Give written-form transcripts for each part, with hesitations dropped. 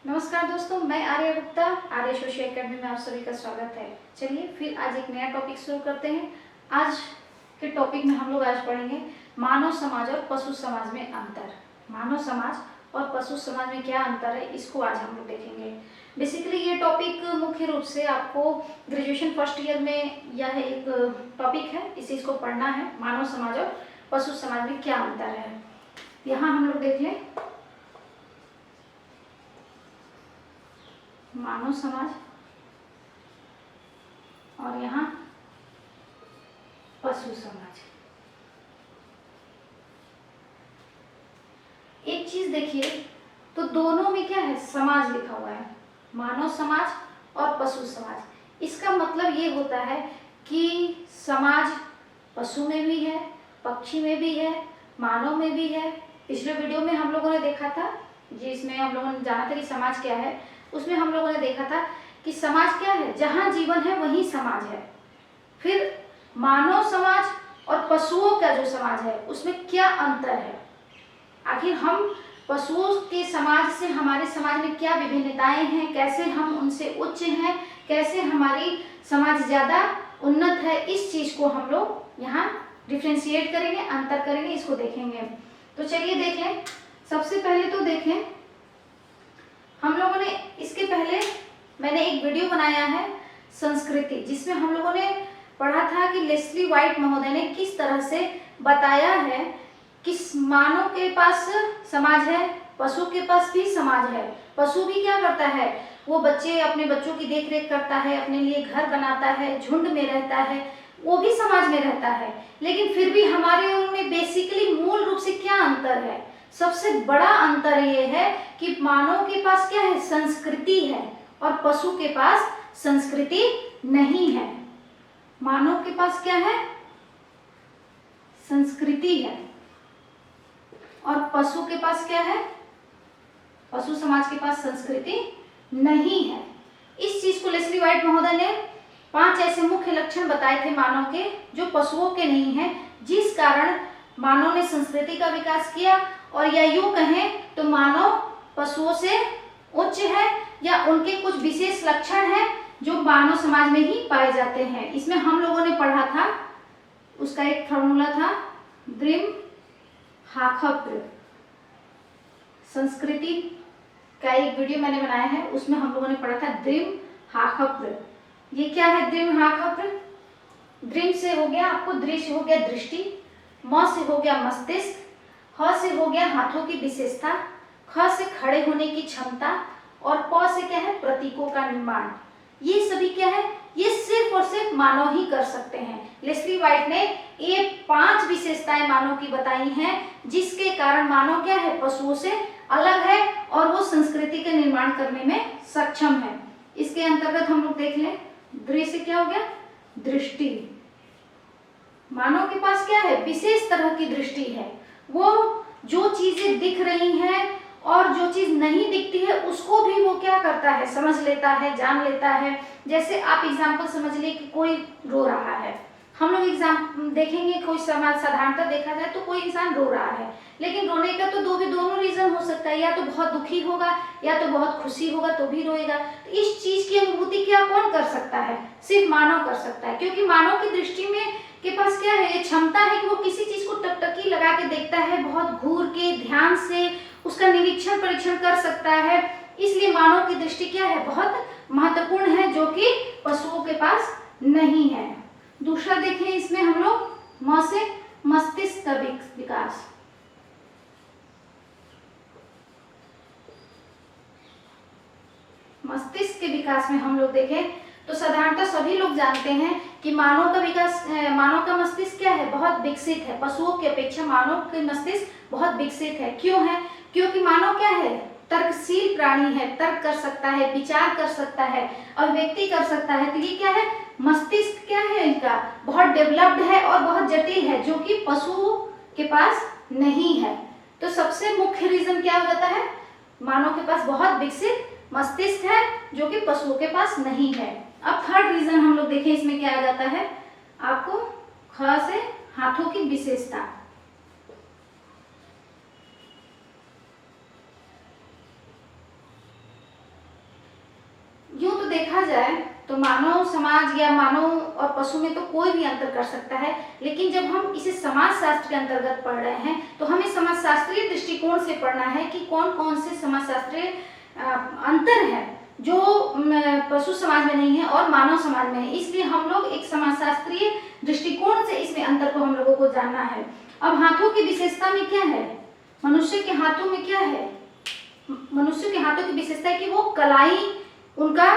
नमस्कार दोस्तों, मैं आर्या गुप्ता आर्य सोशल एकेडमी में आप सभी का स्वागत है। चलिए फिर आज एक नया टॉपिक शुरू करते हैं। आज के टॉपिक में हम लोग आज पढ़ेंगे मानव समाज और पशु समाज में अंतर। मानव समाज और पशु समाज में क्या अंतर है, इसको आज हम लोग देखेंगे। बेसिकली ये टॉपिक मुख्य रूप से आपको ग्रेजुएशन फर्स्ट ईयर में यह एक टॉपिक है, इसे इसको पढ़ना है। मानव समाज और पशु समाज में क्या अंतर है, यहाँ हम लोग देख लें। मानव समाज और यहाँ पशु समाज। एक चीज देखिए, तो दोनों में क्या है, समाज लिखा हुआ है, मानव समाज और पशु समाज। इसका मतलब ये होता है कि समाज पशु में भी है, पक्षी में भी है, मानव में भी है। पिछले वीडियो में हम लोगों ने देखा था, जिसमें हम लोगों ने जाना था कि समाज क्या है, उसमें हम लोगों ने देखा था कि समाज क्या है, जहाँ जीवन है वही समाज है। फिर मानव समाज और पशुओं का जो समाज है उसमें क्या अंतर है, आखिर हम पशुओं के समाज से हमारे समाज में क्या विभिन्नताएं हैं, कैसे हम उनसे उच्च हैं, कैसे हमारी समाज ज़्यादा उन्नत है, इस चीज़ को हम लोग यहाँ डिफ्रेंशिएट करेंगे, अंतर करेंगे, इसको देखेंगे। तो चलिए देख लें। सबसे पहले तो देखें, हम लोगों ने इसके पहले मैंने एक वीडियो बनाया है संस्कृति, जिसमें हम लोगों ने पढ़ा था कि लेस्ली वाइट महोदय ने किस तरह से बताया है कि मानव के पास समाज है, पशु के पास भी समाज है। पशु भी क्या करता है, वो अपने बच्चों की देखरेख करता है, अपने लिए घर बनाता है, झुंड में रहता है, वो भी समाज में रहता है। लेकिन फिर भी हमारे उनमें बेसिकली मूल रूप से क्या अंतर है, सबसे बड़ा अंतर ये है कि मानव के पास क्या है, संस्कृति है, और पशु के पास संस्कृति नहीं है। मानव के पास क्या है, संस्कृति है, और पशु के पास क्या है, पशु समाज के पास संस्कृति नहीं है। इस चीज को लेस्ली वाइट महोदय ने 5 ऐसे मुख्य लक्षण बताए थे मानव के, जो पशुओं के नहीं है, जिस कारण मानव ने संस्कृति का विकास किया, और या यूं कहें तो मानव पशुओं से उच्च है, या उनके कुछ विशेष लक्षण हैं जो मानव समाज में ही पाए जाते हैं। इसमें हम लोगों ने पढ़ा था, उसका एक फॉर्मूला था ग्रिम हाखप्र। संस्कृति का एक वीडियो मैंने बनाया है, उसमें हम लोगों ने पढ़ा था ग्रिम हाखप्र। ये क्या है ग्रिम हाखप्र? ग्रिम से हो गया आपको दृश्य, हो गया दृष्टि, म से हो गया मस्तिष्क, ह से हो गया हाथों की विशेषता, ख से खड़े होने की क्षमता, और प से क्या है, प्रतीकों का निर्माण। ये सभी क्या है, ये सिर्फ और सिर्फ मानव ही कर सकते हैं। लेस्ली वाइट ने ये 5 विशेषताएं मानव की बताई हैं, जिसके कारण मानव क्या है, पशुओं से अलग है, और वो संस्कृति का निर्माण करने में सक्षम है। इसके अंतर्गत हम लोग देख लें, दृश्य क्या हो गया, दृष्टि। मानव के पास क्या है, विशेष तरह की दृष्टि है। वो जो चीजें दिख रही हैं और जो चीज नहीं दिखती है उसको भी वो क्या करता है, समझ लेता है, जान लेता है। जैसे आप एग्जाम्पल समझ लिए कि कोई रो रहा है, हम लोग एग्जाम देखेंगे, कोई समाज साधारणतः देखा जाए तो कोई इंसान रो रहा है, लेकिन रोने का तो दोनों रीजन हो सकता है, या तो बहुत दुखी होगा या तो बहुत खुशी होगा तो भी रोएगा। तो इस चीज की अनुभूति क्या कौन कर सकता है, सिर्फ मानव कर सकता है, क्योंकि मानव की दृष्टि में के पास क्या है, ये क्षमता है कि वो किसी चीज को टकटकी लगा के देखता है, बहुत घूर के ध्यान से उसका निरीक्षण परीक्षण कर सकता है। इसलिए मानव की दृष्टि क्या है, बहुत महत्वपूर्ण है, जो कि पशुओं के पास नहीं है। दूसरा देखें, इसमें हम लोग म से मस्तिष्क का विकास। मस्तिष्क के विकास में हम लोग देखें तो साधारणतः सभी लोग जानते हैं कि मानव का विकास, मानव का मस्तिष्क क्या है, बहुत विकसित है। पशुओं की अपेक्षा मानव के मस्तिष्क बहुत विकसित है। क्यों है, क्योंकि मानव क्या है, तर्कशील प्राणी है, तर्क कर सकता है, विचार कर सकता है, अभिव्यक्ति कर सकता है। तो ये क्या है, मस्तिष्क क्या है, इनका बहुत डेवलप्ड है और बहुत जटिल है, जो कि पशुओं के पास नहीं है। तो सबसे मुख्य रीजन क्या हो जाता है, मानव के पास बहुत विकसित मस्तिष्क है, जो कि पशुओं के पास नहीं है। अब थर्ड रीजन हम लोग देखें, इसमें क्या आ जाता है आपको, ख से हाथों की विशेषता। देखा जाए तो मानव समाज या मानव और पशु में तो कोई भी अंतर कर सकता है, लेकिन जब हम इसे समाज शास्त्र के अंतर्गत पढ़ रहे हैं तो हमें समाज शास्त्रीय दृष्टिकोण से पढ़ना है कि कौन कौन से समाज शास्त्रीय अंतर है जो पशु समाज में नहीं है और मानव समाज में है। इसलिए हम लोग एक समाजशास्त्रीय दृष्टिकोण से इसमें अंतर को हम लोगों को जानना है। अब हाथों की विशेषता में क्या है? मनुष्य के हाथों में क्या है? मनुष्य के हाथों की विशेषता है कि वो कलाई उनका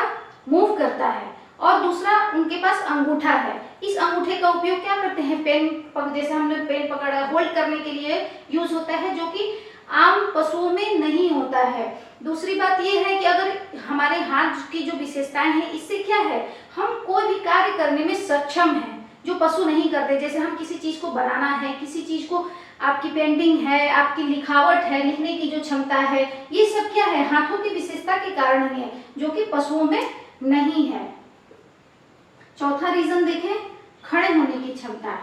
मूव करता है, और दूसरा उनके पास अंगूठा है। इस अंगूठे का उपयोग क्या करते हैं? पेन, जैसे हमने पेन पकड़ा होल्ड करने के लिए यूज होता है, जो कि आम पशुओं में नहीं होता है। दूसरी बात यह है कि अगर हमारे हाथ की जो विशेषताएं हैं, इससे क्या है, हम कोई भी कार्य करने में सक्षम हैं जो पशु नहीं करते। जैसे हम किसी चीज को बनाना है, किसी चीज को, आपकी पेंटिंग है, आपकी लिखावट है, लिखने की जो क्षमता है, ये सब क्या है? हाथों की विशेषता के कारण ही है, जो कि पशुओं में नहीं है। चौथा रीजन देखें, खड़े होने की क्षमता।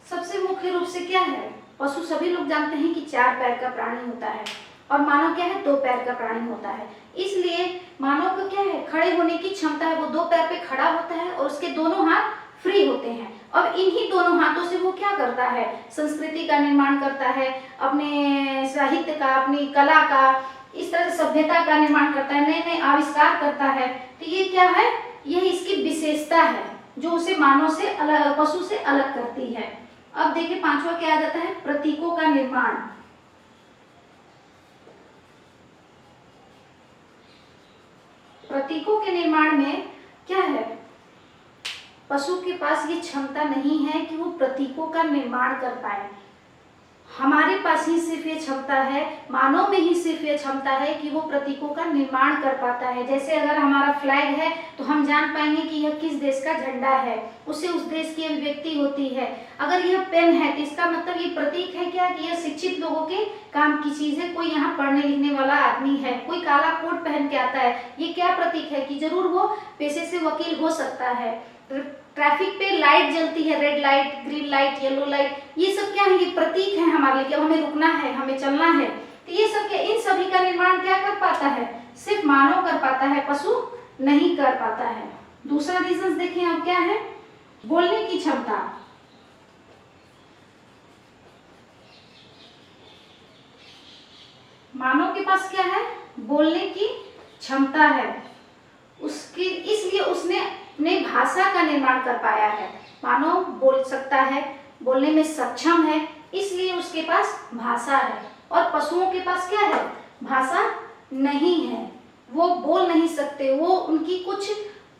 सबसे मुख्य रूप से क्या है, पशु सभी लोग जानते हैं कि 4 पैर का प्राणी होता है और मानव क्या है, 2 पैर का प्राणी होता है। इसलिए मानव को क्या है, खड़े होने की क्षमता है, वो 2 पैर पे खड़ा होता है और उसके दोनों हाथ फ्री होते हैं। अब इन्हीं दोनों हाथों से वो क्या करता है, संस्कृति का निर्माण करता है, अपने साहित्य का, अपनी कला का, इस तरह से सभ्यता का निर्माण करता है, नए नए आविष्कार करता है। तो ये क्या है, यह इसकी विशेषता है जो उसे मानव से अलग, पशु से अलग करती है। अब देखिए 5वां क्या आ जाता है, प्रतीकों का निर्माण। प्रतीकों के निर्माण में क्या है, पशु के पास ये क्षमता नहीं है कि वो प्रतीकों का निर्माण कर पाए। हमारे पास ही सिर्फ ये क्षमता है, मानव में ही सिर्फ ये क्षमता है कि वो प्रतीकों का निर्माण कर पाता है। जैसे अगर हमारा फ्लैग है तो हम जान पाएंगे कि यह किस देश का झंडा है, उससे उस देश की अभिव्यक्ति होती है। अगर यह पेन है तो इसका मतलब ये प्रतीक है क्या, कि यह शिक्षित लोगों के काम की चीज है, कोई यहाँ पढ़ने लिखने वाला आदमी है। कोई काला कोट पहन के आता है, ये क्या प्रतीक है, कि जरूर वो पेशे से वकील हो सकता है। ट्रैफिक पे लाइट जलती है, red light, green light, yellow light, ये सब क्या है, ये प्रतीक है हमारे लिए। हमें रुकना है, हमें चलना है, तो ये सब क्या, इन सभी का निर्माण क्या कर पाता है, सिर्फ मानव कर पाता है, पशु नहीं कर पाता है। दूसरा रीजन देखें अब क्या है, बोलने की क्षमता। मानव के पास क्या है, बोलने की क्षमता है उसकी, इसलिए उसने अपने भाषा का निर्माण कर पाया है। मानव बोल सकता है, बोलने में सक्षम है, इसलिए उसके पास भाषा है। और पशुओं के पास क्या है, भाषा नहीं है, वो बोल नहीं सकते, वो उनकी कुछ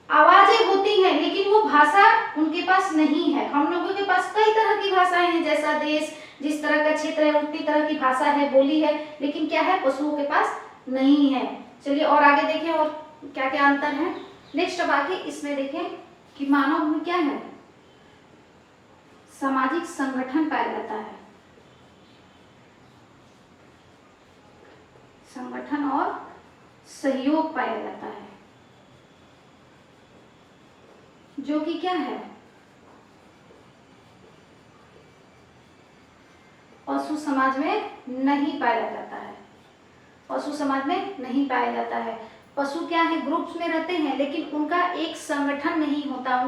आवाजें होती हैं लेकिन वो भाषा उनके पास नहीं है। हम लोगों के पास कई तरह की भाषाएं हैं, जैसा देश जिस तरह का क्षेत्र है उतनी तरह की भाषा है, बोली है, लेकिन क्या है, पशुओं के पास नहीं है। चलिए और आगे देखें और क्या क्या अंतर है। नेक्स्ट अब आगे इसमें देखें कि मानव में क्या है, सामाजिक संगठन पाया जाता है। संगठन और सहयोग पाया जाता है, जो कि क्या है, पशु समाज में नहीं पाया जाता है। पशु समाज में नहीं पाया जाता है। पशु क्या है, ग्रुप्स में रहते हैं लेकिन उनका एक संगठन नहीं होता,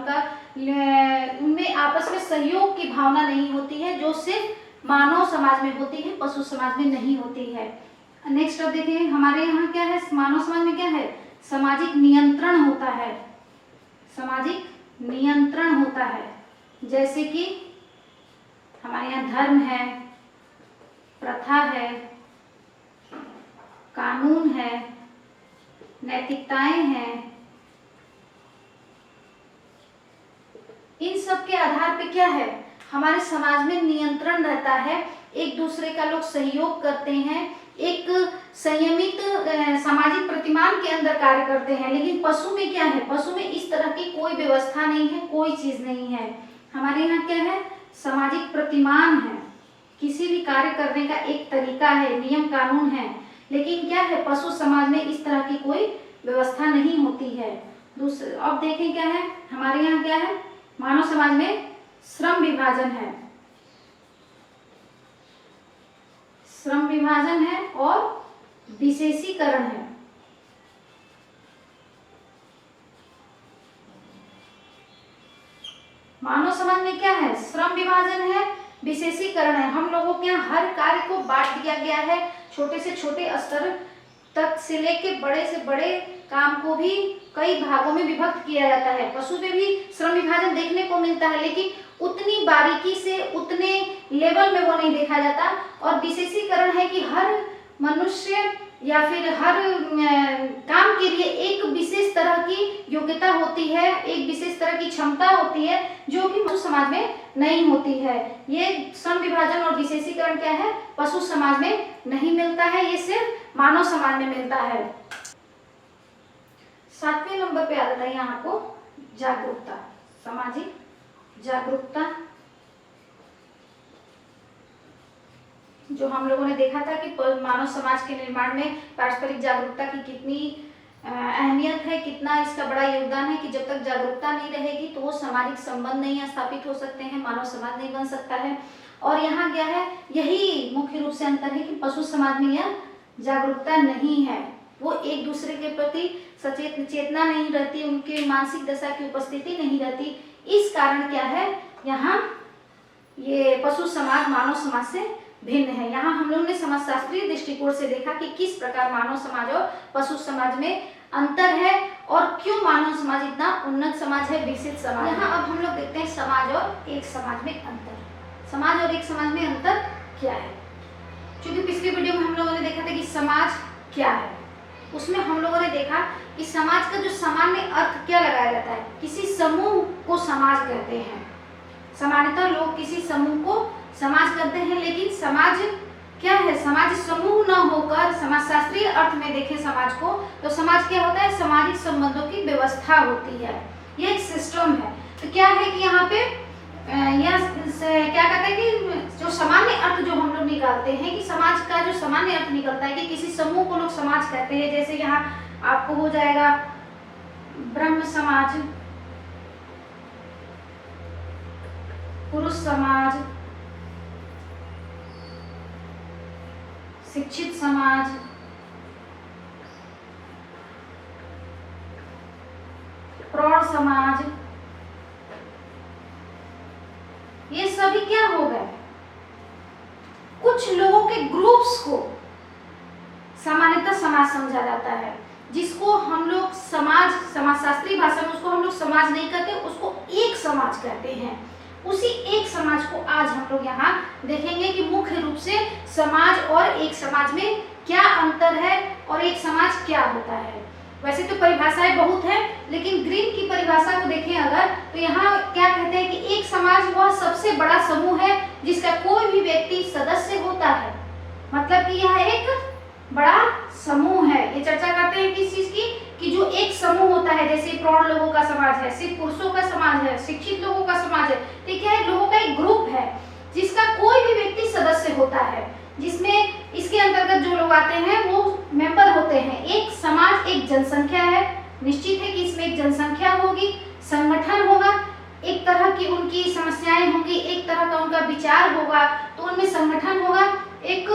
उनमें आपस में सहयोग की भावना नहीं होती है, जो सिर्फ मानव समाज में होती है, पशु समाज में नहीं होती है। नेक्स्ट अब देखिए हमारे यहाँ क्या है, मानव समाज में क्या है, सामाजिक नियंत्रण होता है। सामाजिक नियंत्रण होता है, जैसे कि हमारे यहाँ धर्म है, प्रथा है, कानून है, नैतिकताएं हैं। इन सब के आधार पे क्या है, हमारे समाज में नियंत्रण रहता है, एक दूसरे का लोग सहयोग करते हैं, एक संयमित सामाजिक प्रतिमान के अंदर कार्य करते हैं। लेकिन पशु में क्या है, पशु में इस तरह की कोई व्यवस्था नहीं है, कोई चीज नहीं है। हमारे यहाँ क्या है, सामाजिक प्रतिमान है, किसी भी कार्य करने का एक तरीका है, नियम कानून है। लेकिन क्या है, पशु समाज में इस तरह की कोई व्यवस्था नहीं होती है। दूसरे अब देखें क्या है, हमारे यहाँ क्या है, मानव समाज में श्रम विभाजन है। श्रम विभाजन है और विशेषीकरण है। मानव समाज में क्या है? श्रम विभाजन है, विशेषीकरण है। हम लोगों के यहाँ हर कार्य को बांट दिया गया है, छोटे से छोटे स्तर तक से लेके बड़े से बड़े काम को भी कई भागों में विभक्त किया जाता है। पशु में भी श्रम विभाजन देखने को मिलता है, लेकिन उतनी बारीकी से, उतने लेवल में वो नहीं देखा जाता। और विशेषीकरण है कि हर मनुष्य या फिर हर काम के लिए एक विशेष तरह की योग्यता होती है, एक विशेष तरह की क्षमता होती है जो कि पशु समाज में नहीं होती है। ये श्रम विभाजन और विशेषीकरण क्या है? पशु समाज में नहीं मिलता है, ये सिर्फ मानव समाज में मिलता है। 7वें नंबर पे आ जाता है यहाँ आपको जागरूकता, सामाजिक जागरूकता। जो हम लोगों ने देखा था कि मानव समाज के निर्माण में पारस्परिक जागरूकता की कितनी अहमियत है, कितना इसका बड़ा योगदान है कि जब तक जागरूकता नहीं रहेगी तो वो सामाजिक संबंध नहीं स्थापित हो सकते हैं, मानव समाज नहीं बन सकता है। और यहाँ क्या है, यही मुख्य रूप से अंतर है कि पशु समाज में यह जागरूकता नहीं है, वो एक दूसरे के प्रति सचेत चेतना नहीं रहती, उनके मानसिक दशा की उपस्थिति नहीं रहती। इस कारण क्या है, यहाँ ये पशु समाज मानव समाज से भिन्न है। यहाँ हम लोगों ने समाजशास्त्रीय दृष्टिकोण से देखा कि किस प्रकार मानव समाज और पशु समाज में अंतर है और क्यों मानव समाज इतना उन्नत समाज है, विकसित समाज। यहाँ अब हम लोग देखते हैं समाज और एक समाज में अंतर। समाज और एक समाज में अंतर क्या है? क्योंकि पिछली वीडियो में हम लोगों ने देखा था कि समाज क्या है, उसमें हम लोगों ने देखा कि समाज का जो सामान्य अर्थ क्या लगाया जाता है, किसी समूह को समाज कहते हैं। सामान्यतः लोग किसी समूह को समाज कहते हैं, लेकिन समाज क्या है? समाज समूह न होकर समाजशास्त्रीय अर्थ में देखें समाज को तो समाज क्या होता है? सामाजिक संबंधों की व्यवस्था होती है, ये एक सिस्टम है। तो क्या है कि यहाँ पे क्या कहते हैं कि जो सामान्य अर्थ जो हम लोग निकालते हैं कि समाज का जो सामान्य अर्थ निकलता है कि किसी समूह को लोग समाज कहते हैं। जैसे यहाँ आपको हो जाएगा ब्रह्म समाज, पुरुष समाज, शिक्षित समाज, प्रौढ़ समाज, ये सभी क्या हो गए? कुछ लोगों के ग्रुप्स को सामान्यतः समाज समझा जाता है, जिसको हम लोग समाजशास्त्रीय भाषा में उसको हम लोग समाज नहीं कहते, उसको एक समाज कहते हैं। उसी एक समाज को आज हम लोग यहाँ देखेंगे कि मुख्य रूप से समाज और एक समाज में क्या अंतर है और एक समाज क्या होता है। वैसे तो परिभाषाएं बहुत है, लेकिन ग्रीन की परिभाषा को देखें अगर तो यहाँ क्या कहते हैं कि एक समाज वह सबसे बड़ा समूह है जिसका कोई भी व्यक्ति सदस्य होता है। मतलब कि यह एक बड़ा समूह है। ये चर्चा करते हैं किस चीज की कि जो एक समूह होता है, जैसे प्रौढ़ लोगों का समाज है, सिर्फ पुरुषों का समाज है, शिक्षित लोगों का समाज है, तो क्या है? लोगों का एक ग्रुप है जिसका कोई भी व्यक्ति सदस्य होता है, जिसमें इसके अंतर्गत जो लोग आते हैं वो मेंबर होते हैं। एक समाज एक जनसंख्या है, निश्चित है कि इसमें एक जनसंख्या होगी, संगठन होगा, एक तरह की उनकी समस्याएं होंगी, एक तरह का उनका विचार होगा, तो उनमें संगठन होगा, एक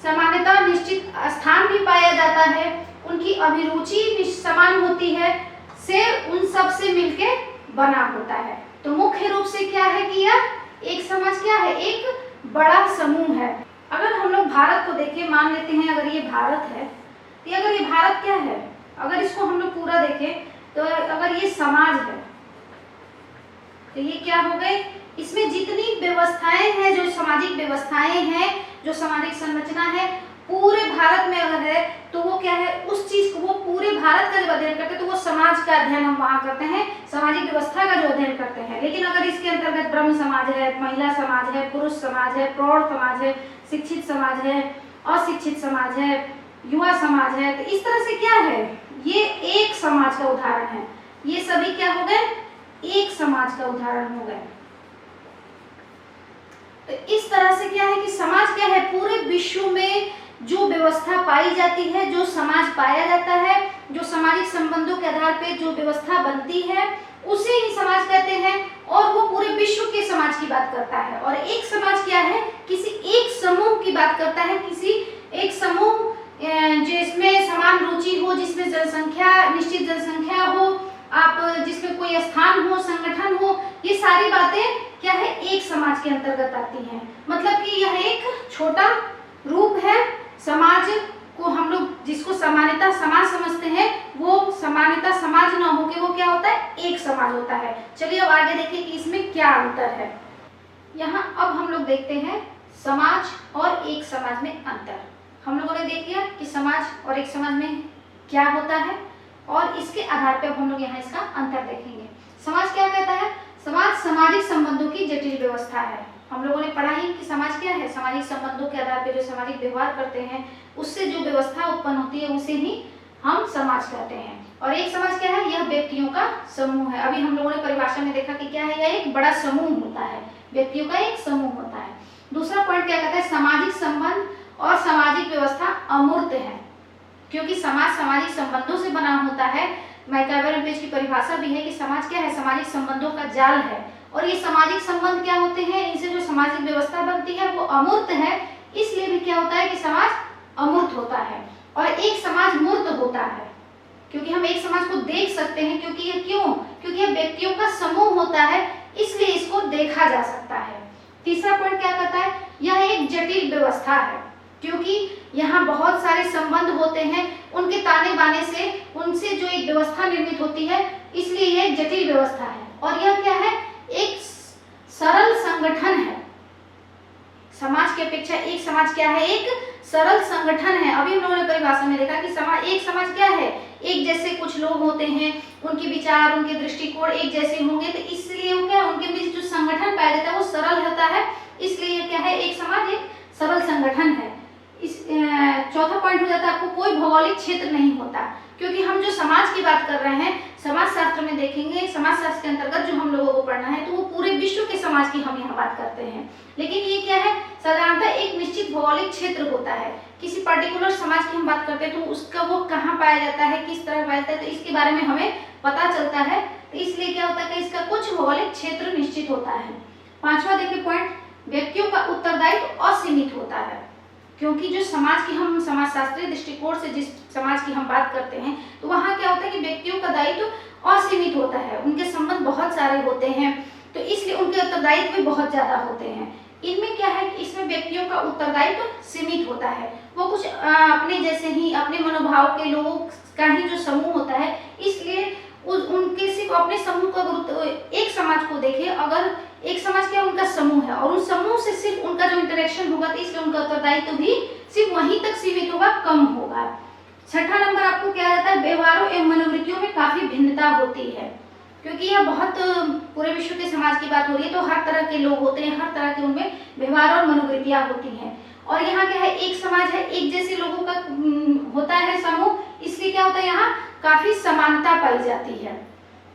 सामान्यतः निश्चित स्थान भी पाया जाता है, उनकी अभिरुचि समान होती है, से उन सब से मिलके बना होता है। तो मुख्य रूप से क्या है कि यह एक समाज क्या है? एक बड़ा समूह है। अगर हम लोग भारत को देखें, मान लेते हैं अगर ये भारत है, तो अगर ये भारत क्या है, अगर इसको हम लोग पूरा देखें तो अगर ये समाज है तो ये क्या हो गए? इसमें जितनी व्यवस्थाएं हैं, जो सामाजिक व्यवस्थाएं हैं, जो सामाजिक संरचना है, पूरे भारत में अगर है तो वो क्या है? उस चीज को वो पूरे भारत का जब अध्ययन करते हैं तो वो समाज का अध्ययन हम वहाँ करते हैं, सामाजिक व्यवस्था का जो अध्ययन करते हैं। लेकिन अगर इसके अंतर्गत ब्रह्म समाज है, महिला समाज है, पुरुष समाज है, प्रौढ़ समाज है, शिक्षित समाज है, अशिक्षित समाज है, युवा समाज है, तो इस तरह से क्या है? ये एक समाज का उदाहरण है। ये सभी क्या हो गए? एक समाज का उदाहरण हो गए। तो इस तरह से क्या है कि समाज क्या है? पूरे विश्व में जो व्यवस्था पाई जाती है, जो समाज पाया जाता है, जो सामाजिक संबंधों के आधार पे जो व्यवस्था बनती है, उसे ही समाज कहते हैं। और वो पूरे विश्व के समाज की बात करता है। और एक समाज क्या है, किसी एक समूह की बात करता है, किसी एक समूह जिसमें समान रुचि हो, जिसमें जनसंख्या निश्चित जनसंख्या हो, आप जिसमें कोई स्थान हो, संगठन हो, ये सारी बातें क्या है, एक समाज के अंतर्गत आती हैं। मतलब कि यह एक छोटा रूप है समाज को, हम लोग जिसको सामान्यतः समाज समझते हैं, वो सामान्यतः समाज न होके वो क्या होता है, एक समाज होता है। चलिए अब आगे देखिए कि इसमें क्या अंतर है। यहाँ अब हम लोग देखते हैं समाज और एक समाज में अंतर। हम लोगों ने देख लिया कि समाज और एक समाज में क्या होता है, और इसके आधार पर अब हम लोग यहाँ इसका अंतर देखेंगे। समाज क्या कहता है, समाज सामाजिक संबंधों की जटिल व्यवस्था है। हम लोगों ने पढ़ा ही कि समाज क्या है, सामाजिक संबंधों के आधार पर जो सामाजिक व्यवहार करते हैं, उससे जो व्यवस्था उत्पन्न होती है उसे ही हम समाज कहते हैं। और एक समाज क्या है, यह व्यक्तियों का समूह है। अभी हम लोगों ने परिभाषा में देखा कि क्या है, यह एक बड़ा समूह होता है, व्यक्तियों का एक समूह होता है। दूसरा पॉइंट क्या कहता है, सामाजिक संबंध और सामाजिक व्यवस्था अमूर्त है, क्योंकि समाज सामाजिक संबंधों से बना होता है। मैकाइवर पेज की परिभाषा भी है कि समाज क्या है, सामाजिक संबंधों का जाल है। और ये सामाजिक संबंध क्या होते हैं, इनसे जो सामाजिक व्यवस्था बनती है वो अमूर्त है, इसलिए भी क्या होता है कि समाज अमूर्त होता है। और एक समाज मूर्त होता है, क्योंकि हम एक समाज को देख सकते हैं, क्योंकि ये क्योंकि यह व्यक्तियों का समूह होता है, इसलिए इसको देखा जा सकता है। तीसरा पॉइंट क्या कहता है, यह एक जटिल व्यवस्था है, क्योंकि यहाँ बहुत सारे संबंध होते हैं, उनके ताने बाने से उनसे जो एक व्यवस्था निर्मित होती है, इसलिए यह एक जटिल व्यवस्था है। और यह क्या है, एक सरल संगठन है। समाज की अपेक्षा एक समाज क्या है, एक सरल संगठन है। अभी हम लोगों ने परिभाषा में देखा कि एक समाज क्या है, एक जैसे कुछ लोग होते हैं, उनके विचार उनके दृष्टिकोण एक जैसे होंगे, तो इसलिए वो क्या, उनके बीच जो संगठन पाया जाता है वो सरल होता है, इसलिए क्या है, एक समाज एक सरल संगठन है। इस चौथा पॉइंट हो जाता है आपको, कोई भौगोलिक क्षेत्र नहीं होता, क्योंकि हम जो समाज की बात कर रहे हैं, समाज शास्त्र में देखेंगे, समाज शास्त्र के अंतर्गत जो हम लोगों को पढ़ना है, तो वो पूरे विश्व के समाज की हम यहाँ बात करते हैं। लेकिन ये क्या है, साधारणतः एक निश्चित भौगोलिक क्षेत्र होता है। किसी पर्टिकुलर समाज की हम बात करते हैं तो उसका वो कहाँ पाया जाता है, किस तरह पाया जाता है, तो इसके बारे में हमें पता चलता है। तो इसलिए क्या होता है कि इसका कुछ भौगोलिक क्षेत्र निश्चित होता है। पांचवा देखिए पॉइंट, व्यक्तियों का उत्तरदायित्व असीमित होता है, क्योंकि जो समाज की हम समाजशास्त्रीय दृष्टिकोण से जिस समाज की हम बात करते हैं, तो वहाँ क्या होता है कि व्यक्तियों का दायित्व असीमित होता है, उनके संबंध बहुत सारे होते हैं, तो इसलिए उनके उत्तरदायित्व भी बहुत ज्यादा होते हैं। इनमें क्या है कि इसमें व्यक्तियों का उत्तरदायित्व सीमित होता है, वो कुछ अपने जैसे ही अपने मनोभाव के लोगों का ही जो समूह होता है, इसलिए उनके सिर्फ अपने समूह का गुरुत्व, एक समाज को देखे, अगर एक समाज क्या उनका समूह है और उस समूह से सिर्फ उनका जो इंटरेक्शन होगा, तो इसलिए उनका उत्तरदायित्व भी सिर्फ वहीं तक सीमित होगा, कम होगा। छठा नंबर आपको क्या आता है, व्यवहारों एवं मनोवृत्तियों में काफी भिन्नता होती है, क्योंकि यह बहुत पूरे विश्व के समाज की बात हो रही है, तो हर तरह के लोग होते हैं, हर तरह के उनमें व्यवहार और मनोवृत्तियां होती हैं। और यहाँ क्या है, एक समाज है, एक जैसे लोगों का होता है समूह, इसलिए क्या होता है, यहाँ काफी समानता पाई जाती है।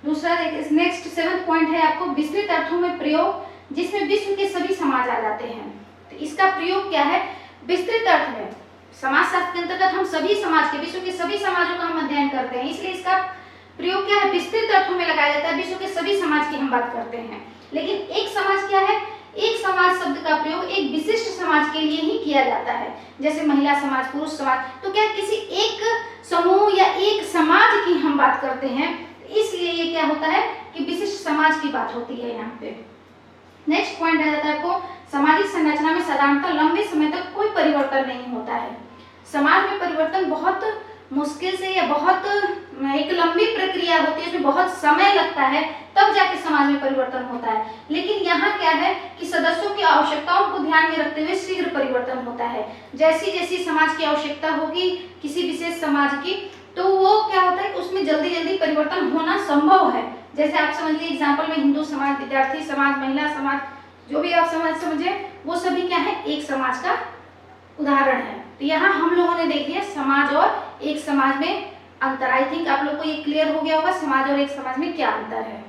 दूसरा देखिए, नेक्स्ट 7th पॉइंट है आपको, विस्तृत अर्थों में प्रयोग, जिसमें विश्व के सभी समाज आ जाते हैं। तो इसका प्रयोग क्या है, विस्तृत अर्थ में, समाज शास्त्र के अंतर्गत हम सभी समाज के, विश्व के सभी समाजों का हम अध्ययन करते हैं, इसलिए इसका प्रयोग क्या है, विस्तृत अर्थों में लगाया जाता है, विश्व के सभी समाज की हम बात करते हैं। लेकिन एक समाज क्या है, एक समाज शब्द का प्रयोग एक विशिष्ट समाज के लिए ही किया जाता है, जैसे महिला समाज, पुरुष समाज। तो क्या किसी एक समूह या एक समाज की हम बात करते हैं, इसलिए ये क्या होता है कि विशिष्ट समाज की बात होती है यहाँ पे। नेक्स्ट पॉइंट आ जाता है आपको, सामाजिक संरचना में साधारणतः लंबे समय तक कोई परिवर्तन नहीं होता है। समाज में परिवर्तन बहुत मुश्किल से या बहुत एक लंबी प्रक्रिया होती है, उसमें बहुत समय लगता है, तब जाके समाज में परिवर्तन होता है। लेकिन यहाँ क्या है कि सदस्यों की आवश्यकताओं को ध्यान में रखते हुए शीघ्र परिवर्तन होता है। जैसी जैसी समाज की आवश्यकता होगी किसी विशेष समाज की, तो वो क्या होता है, उसमें जल्दी जल्दी परिवर्तन होना संभव है। जैसे आप समझ लीजिए एग्जाम्पल में, हिंदू समाज, विद्यार्थी समाज, महिला समाज, जो भी आप समझे, वो सभी क्या है, एक समाज का उदाहरण है। तो यहाँ हम लोगों ने देख लिया समाज और एक समाज में अंतर। आई थिंक आप लोग को ये क्लियर हो गया होगा, समाज और एक समाज में क्या अंतर है।